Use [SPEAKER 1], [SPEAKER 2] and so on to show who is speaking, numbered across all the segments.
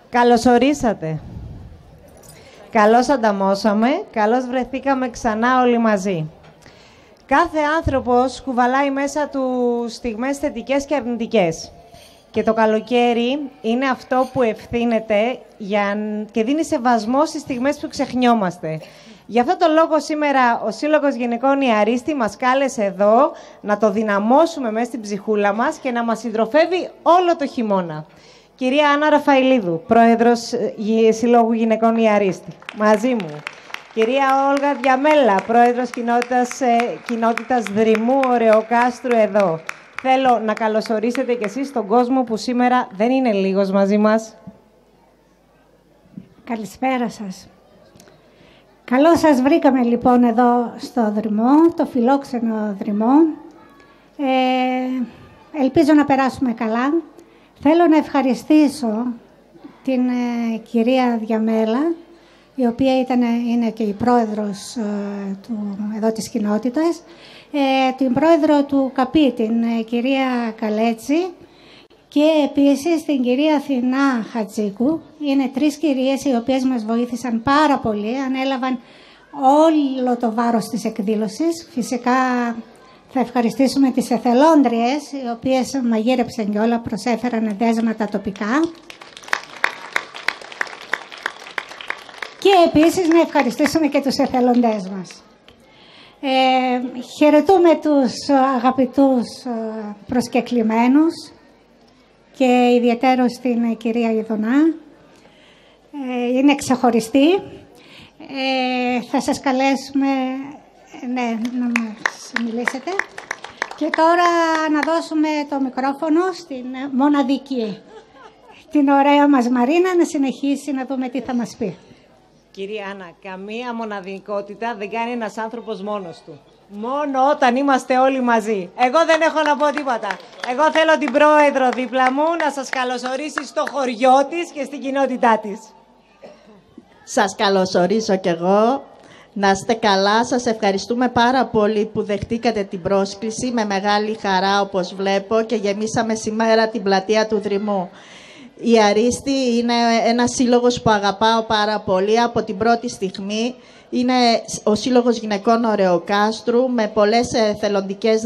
[SPEAKER 1] Καλωσορίσατε. Καλώς ανταμώσαμε, καλώς βρεθήκαμε ξανά όλοι μαζί. Κάθε άνθρωπος κουβαλάει μέσα του στιγμές θετικές και αρνητικές. Και το καλοκαίρι είναι αυτό που ευθύνεται και δίνει σεβασμό στις στιγμές που ξεχνιόμαστε. Γι' αυτό το λόγο σήμερα ο Σύλλογος Γυναικών Η Αρίστη μας κάλεσε εδώ να το δυναμώσουμε μέσα στην ψυχούλα μας και να μας συντροφεύει όλο το χειμώνα. Κυρία Άννα Ραφαηλίδου, Πρόεδρος Συλλόγου Γυναικών Η Αρίστη, μαζί μου. Κυρία Όλγα Διαμέλα, Πρόεδρος Κοινότητας Δρυμού Ωρεοκάστρου εδώ. Θέλω να καλωσορίσετε κι εσείς τον κόσμο που σήμερα δεν είναι λίγος μαζί μας.
[SPEAKER 2] Καλησπέρα σας. Καλώς σας βρήκαμε λοιπόν εδώ στο Δρυμό, το φιλόξενο Δρυμό. Ελπίζω να περάσουμε καλά. Θέλω να ευχαριστήσω την κυρία Διαμέλα, η οποία είναι και η πρόεδρος εδώ της κοινότητας, την πρόεδρο του ΚΑΠΗ, την κυρία Καλέτση, και επίσης την κυρία Αθηνά Χατζίκου. Είναι τρεις κυρίες οι οποίες μας βοήθησαν πάρα πολύ, ανέλαβαν όλο το βάρος της εκδήλωσης. Φυσικά θα ευχαριστήσουμε τις εθελόντριες, οι οποίες μαγείρεψαν και όλα, προσέφεραν δέσματα τοπικά. Και επίσης να ευχαριστήσουμε και τους εθελοντές μας. Χαιρετούμε τους αγαπητούς προσκεκλημένους και ιδιαίτερως την κυρία Ιδωνά. Είναι ξεχωριστή. Θα σας καλέσουμε να μας μιλήσετε. Και τώρα να δώσουμε το μικρόφωνο στην μοναδική, την ωραία μας Μαρίνα, να συνεχίσει να δούμε τι θα μας πει.
[SPEAKER 1] Κυρία Άννα, καμία μοναδικότητα δεν κάνει ένας άνθρωπος μόνος του. Μόνο όταν είμαστε όλοι μαζί. Εγώ δεν έχω να πω τίποτα. Εγώ θέλω την πρόεδρο δίπλα μου να σας καλωσορίσει στο χωριό της και στην κοινότητά της.
[SPEAKER 3] Σας καλωσορίζω κι εγώ. Να είστε καλά. Σας ευχαριστούμε πάρα πολύ που δεχτήκατε την πρόσκληση. Με μεγάλη χαρά, όπως βλέπω, και γεμίσαμε σήμερα την πλατεία του Δρυμού. Η Αρίστη είναι ένας σύλλογος που αγαπάω πάρα πολύ από την πρώτη στιγμή. Είναι ο Σύλλογος Γυναικών Ωρεοκάστρου με πολλές θελοντικές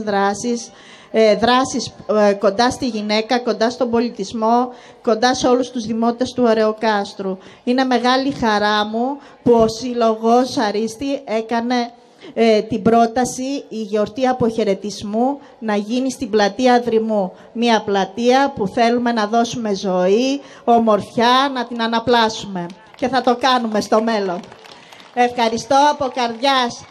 [SPEAKER 3] δράσεις κοντά στη γυναίκα, κοντά στον πολιτισμό, κοντά σε όλους τους δημότες του Ωρεοκάστρου. Είναι μεγάλη χαρά μου που ο Σύλλογος Αρίστη έκανε την πρόταση η γιορτή αποχαιρετισμού να γίνει στην πλατεία Δρυμού. Μια πλατεία που θέλουμε να δώσουμε ζωή, ομορφιά, να την αναπλάσουμε. Και θα το κάνουμε στο μέλλον. Ευχαριστώ από καρδιάς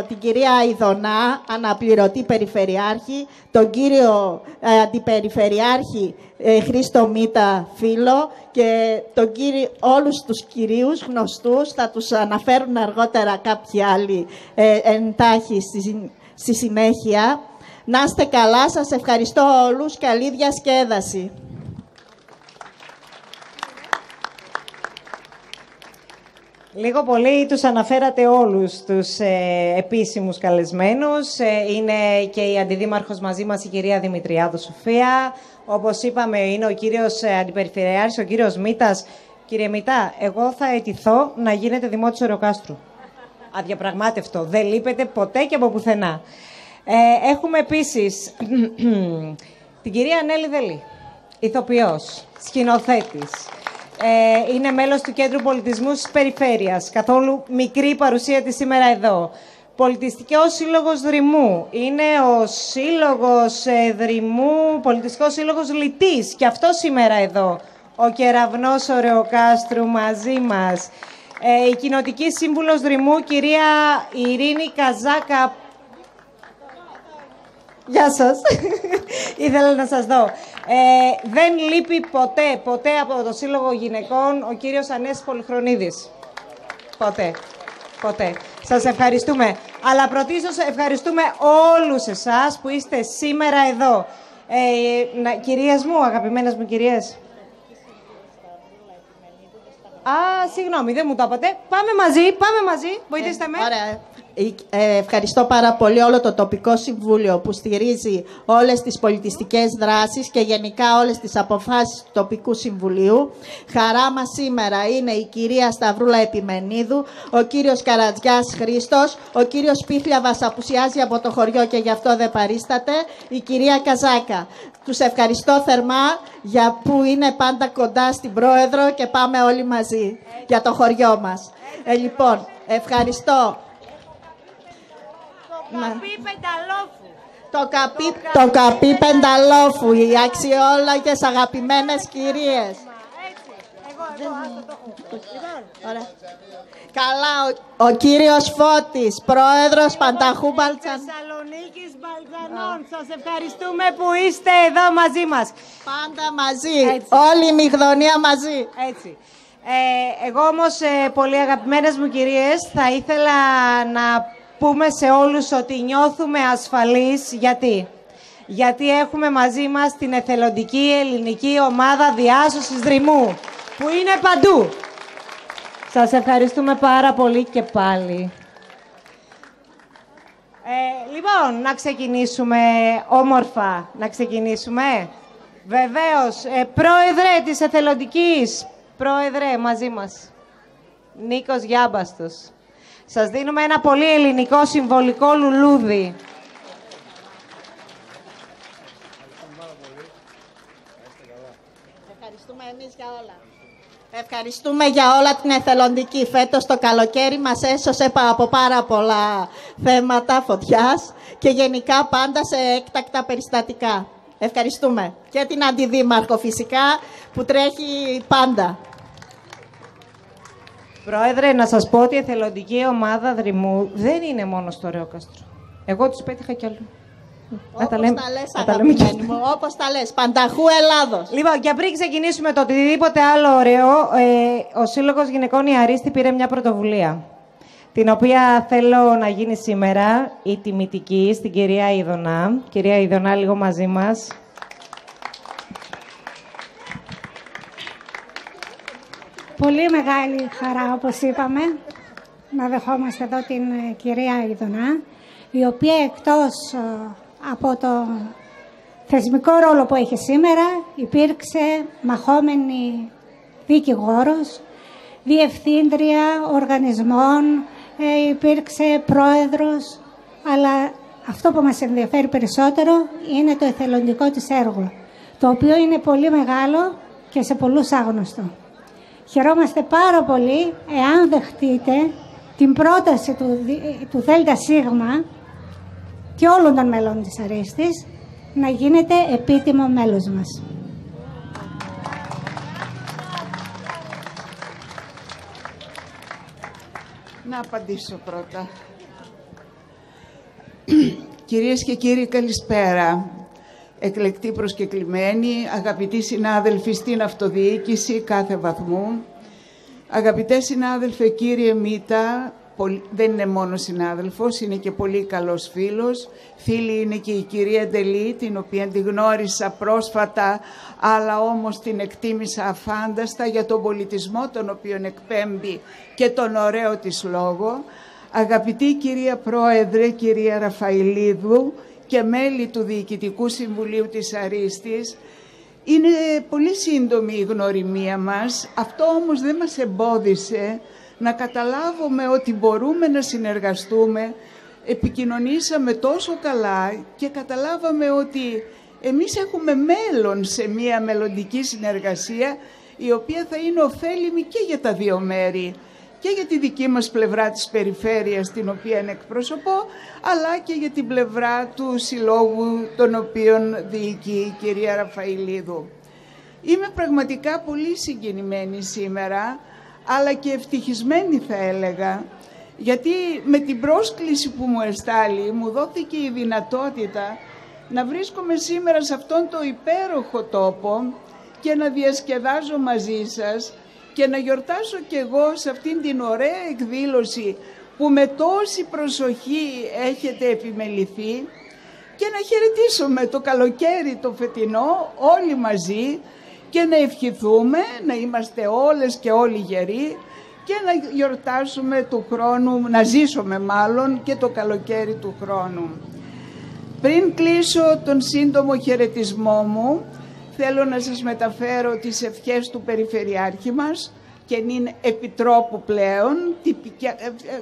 [SPEAKER 3] την κυρία Ιδωνά, αναπληρωτή περιφερειάρχη, τον κύριο αντιπεριφερειάρχη Χρήστο Μήτα φίλο και όλους τους κυρίους γνωστούς, θα τους αναφέρουν αργότερα κάποιοι άλλοι εντάχει στη συνέχεια. Να είστε καλά, σας ευχαριστώ όλους, καλή διασκέδαση.
[SPEAKER 1] Λίγο πολύ τους αναφέρατε όλους τους επίσημους καλεσμένους. Είναι και η αντιδήμαρχος μαζί μας, η κυρία Δημητριάδου Σοφία. Όπως είπαμε, είναι ο κύριος αντιπεριφερειάρχης, ο κύριος Μήτας. Κύριε Μητά, εγώ θα αιτηθώ να γίνετε δημότης Ωρεοκάστρου. Αδιαπραγμάτευτο. Δεν λείπετε ποτέ και από πουθενά. Έχουμε επίσης την κυρία Νέλη Δελή, ηθοποιός, σκηνοθέτης. Είναι μέλος του Κέντρου Πολιτισμού της Περιφέρειας. Καθόλου μικρή παρουσία της σήμερα εδώ. Πολιτιστικός Σύλλογος Δρυμού. Είναι ο Σύλλογος Δρυμού, Πολιτιστικός Σύλλογος Λιτής. Και αυτό σήμερα εδώ. Ο Κεραυνός Ωρεοκάστρου μαζί μας. Η Κοινοτική Σύμβουλος Δρυμού, κυρία Ειρήνη Καζάκα. Γεια σας. Ήθελα να σας δω. Δεν λείπει ποτέ από το Σύλλογο Γυναικών ο κύριος Ανέσης Πολυχρονίδης. Ποτέ. Σας ευχαριστούμε. Αλλά πρωτίστως ευχαριστούμε όλους εσάς που είστε σήμερα εδώ. Κυρίες μου, αγαπημένες μου κυρίες. Συγγνώμη, δεν μου το είπατε. Πάμε μαζί. Βοηθήστε με.
[SPEAKER 3] Ωραία. Ευχαριστώ πάρα πολύ όλο το τοπικό συμβούλιο που στηρίζει όλες τις πολιτιστικές δράσεις και γενικά όλες τις αποφάσεις του τοπικού συμβουλίου. Χαρά μας σήμερα είναι η κυρία Σταυρούλα Επιμενίδου, ο κύριος Καρατζιάς Χρήστος, ο κύριος Πίχλιαβας απουσιάζει από το χωριό και γι' αυτό δεν παρίσταται, η κυρία Καζάκα. Τους ευχαριστώ θερμά για που είναι πάντα κοντά στην πρόεδρο και πάμε όλοι μαζί για το χωριό μας. Λοιπόν, ευχαριστώ. Το καπί Πενταλόφου, οι αξιόλογες αγαπημένες κυρίες. Καλά, ο κύριος Φώτης, πρόεδρος Πανταχού Μπαλτσανών.
[SPEAKER 1] Θεσσαλονίκης Μπαλτσανών. Σας ευχαριστούμε που είστε εδώ μαζί μας.
[SPEAKER 3] Πάντα μαζί, όλη η Μυγδονία μαζί.
[SPEAKER 1] Έτσι. Εγώ όμως, πολύ αγαπημένες μου κυρίες, θα ήθελα να πούμε σε όλους ότι νιώθουμε ασφαλείς. Γιατί έχουμε μαζί μας την εθελοντική ελληνική ομάδα διάσωσης Δρυμού, που είναι παντού. Σας ευχαριστούμε πάρα πολύ και πάλι. Λοιπόν, να ξεκινήσουμε όμορφα. Να ξεκινήσουμε. Βεβαίως, πρόεδρε της εθελοντικής, πρόεδρε μαζί μας, Νίκος Γιάμπαστος. Σας δίνουμε ένα πολύ ελληνικό συμβολικό λουλούδι.
[SPEAKER 3] Ευχαριστούμε εμείς για όλα. Ευχαριστούμε για όλα την εθελοντική. Φέτος το καλοκαίρι μας έσωσε από πάρα πολλά θέματα φωτιάς και γενικά πάντα σε έκτακτα περιστατικά. Ευχαριστούμε. Και την αντιδήμαρχο φυσικά που τρέχει πάντα.
[SPEAKER 1] Πρόεδρε, να σας πω ότι η εθελοντική ομάδα Δρυμού δεν είναι μόνο στο Ρεόκαστρο. Εγώ τους πέτυχα κι αλλού.
[SPEAKER 3] Όπως τα λες, αγαπημένοι μου, όπως τα λες. Πανταχού Ελλάδος.
[SPEAKER 1] Λοιπόν, και πριν ξεκινήσουμε το οτιδήποτε άλλο ωραίο, ο Σύλλογος Γυναικών η Αρίστη πήρε μια πρωτοβουλία, την οποία θέλω να γίνει σήμερα, η τιμητική στην κυρία Ιδωνά. Κυρία Ιδωνά, λίγο μαζί μας.
[SPEAKER 2] Πολύ μεγάλη χαρά, όπως είπαμε, να δεχόμαστε εδώ την κυρία Ιδωνά, η οποία εκτός από το θεσμικό ρόλο που έχει σήμερα, υπήρξε μαχόμενη δικηγόρος, διευθύντρια οργανισμών, υπήρξε πρόεδρος, αλλά αυτό που μας ενδιαφέρει περισσότερο είναι το εθελοντικό της έργο, το οποίο είναι πολύ μεγάλο και σε πολλούς άγνωστο. Χαιρόμαστε πάρα πολύ εάν δεχτείτε την πρόταση του ΔΣ και όλων των μελών της Αρίστης να γίνετε επίτιμο μέλος μας.
[SPEAKER 4] Να απαντήσω πρώτα. Κυρίες και κύριοι, καλησπέρα. Εκλεκτοί προσκεκλημένοι, αγαπητοί συνάδελφοι στην αυτοδιοίκηση κάθε βαθμού, αγαπητέ συνάδελφε κύριε Μίτα, δεν είναι μόνο συνάδελφος, είναι και πολύ καλός φίλος. Φίλη είναι και η κυρία Ντελή, την οποία τη γνώρισα πρόσφατα, αλλά όμως την εκτίμησα αφάνταστα για τον πολιτισμό τον οποίον εκπέμπει και τον ωραίο της λόγο. Αγαπητή κυρία Πρόεδρε, κυρία Ραφαηλίδου και μέλη του Διοικητικού Συμβουλίου της Αρίστης, είναι πολύ σύντομη η γνωριμία μας. Αυτό όμως δεν μας εμπόδισε να καταλάβουμε ότι μπορούμε να συνεργαστούμε. Επικοινωνήσαμε τόσο καλά και καταλάβαμε ότι εμείς έχουμε μέλλον σε μια μελλοντική συνεργασία, η οποία θα είναι ωφέλιμη και για τα δύο μέρη. Και για τη δική μας πλευρά της περιφέρειας, την οποία εκπροσωπώ, αλλά και για την πλευρά του συλλόγου, τον οποίον διοικεί η κυρία Ραφαηλίδου. Είμαι πραγματικά πολύ συγκινημένη σήμερα, αλλά και ευτυχισμένη θα έλεγα, γιατί με την πρόσκληση που μου εστάλη, μου δόθηκε η δυνατότητα να βρίσκομαι σήμερα σε αυτόν τον υπέροχο τόπο και να διασκεδάζω μαζί σας και να γιορτάσω κι εγώ σε αυτήν την ωραία εκδήλωση που με τόση προσοχή έχετε επιμεληθεί και να χαιρετήσουμε το καλοκαίρι το φετινό όλοι μαζί και να ευχηθούμε να είμαστε όλες και όλοι γεροί και να γιορτάσουμε του χρόνου, να ζήσουμε μάλλον και το καλοκαίρι του χρόνου. Πριν κλείσω τον σύντομο χαιρετισμό μου, θέλω να σας μεταφέρω τις ευχές του Περιφερειάρχη μας και είναι επιτρόπου πλέον.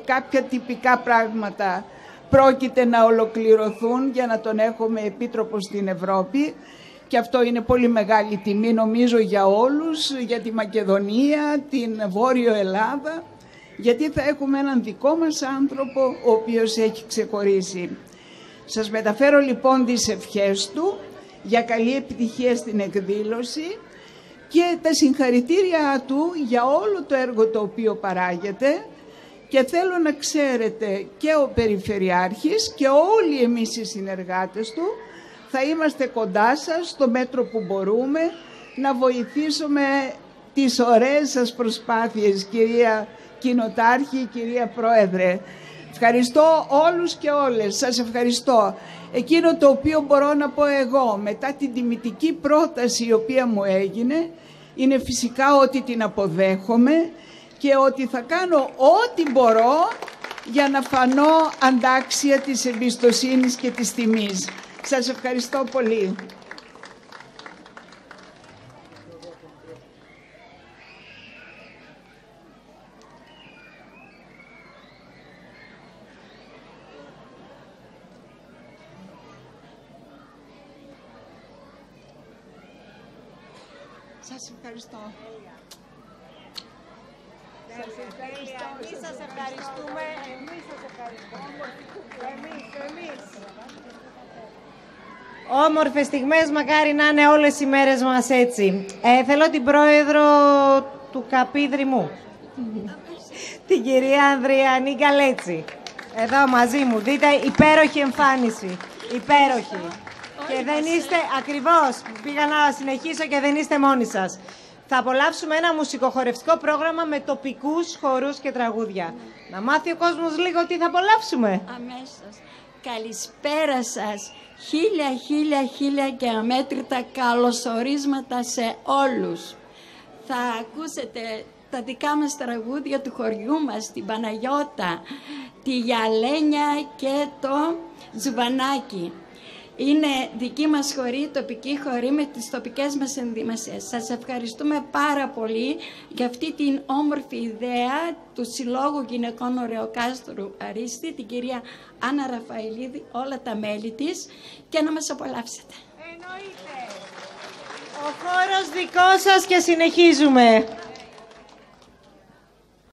[SPEAKER 4] Κάποια τυπικά πράγματα πρόκειται να ολοκληρωθούν για να τον έχουμε επίτροπο στην Ευρώπη και αυτό είναι πολύ μεγάλη τιμή νομίζω για όλους, για τη Μακεδονία, την Βόρειο Ελλάδα, γιατί θα έχουμε έναν δικό μας άνθρωπο ο οποίος έχει ξεχωρίσει. Σας μεταφέρω λοιπόν τις ευχές του για καλή επιτυχία στην εκδήλωση και τα συγχαρητήριά του για όλο το έργο το οποίο παράγεται, και θέλω να ξέρετε και ο Περιφερειάρχης και όλοι εμείς οι συνεργάτες του θα είμαστε κοντά σας στο μέτρο που μπορούμε να βοηθήσουμε τις ωραίες σας προσπάθειες, κυρία Κοινοτάρχη, κυρία Πρόεδρε. Ευχαριστώ όλους και όλες, σας ευχαριστώ. Εκείνο το οποίο μπορώ να πω εγώ μετά την τιμητική πρόταση η οποία μου έγινε είναι φυσικά ότι την αποδέχομαι και ότι θα κάνω ό,τι μπορώ για να φανώ αντάξια της εμπιστοσύνης και της τιμής. Σας ευχαριστώ πολύ. Σας ευχαριστώ.
[SPEAKER 1] Εμείς σας ευχαριστούμε. Όμορφες στιγμές, μακάρι να είναι όλες οι μέρες μας έτσι. Θέλω την πρόεδρο του Καπίδρυμου, την κυρία Ανδριανή Καλέτσι, εδώ μαζί μου. Δείτε, υπέροχη εμφάνιση, υπέροχη. Και δεν είστε, ακριβώς, πήγα να συνεχίσω και δεν είστε μόνοι σας. Θα απολαύσουμε ένα μουσικοχορευτικό πρόγραμμα με τοπικούς χορούς και τραγούδια. Να μάθει ο κόσμος λίγο τι θα απολαύσουμε.
[SPEAKER 5] Αμέσως. Καλησπέρα σας. Χίλια και αμέτρητα καλωσορίσματα σε όλους. Θα ακούσετε τα δικά μας τραγούδια του χωριού μας, την Παναγιώτα, τη Γιαλένια και το Ζουβανάκι. Είναι δική μας χωρή, τοπική χωρή με τις τοπικές μας ενδυμασίες. Σας ευχαριστούμε πάρα πολύ για αυτή την όμορφη ιδέα του Συλλόγου Γυναικών Ωρεοκάστρου Αρίστη, την κυρία Άννα Ραφαηλίδη, όλα τα μέλη της, και να μας απολαύσετε.
[SPEAKER 1] Εννοείται. Ο χώρος δικό σας και συνεχίζουμε.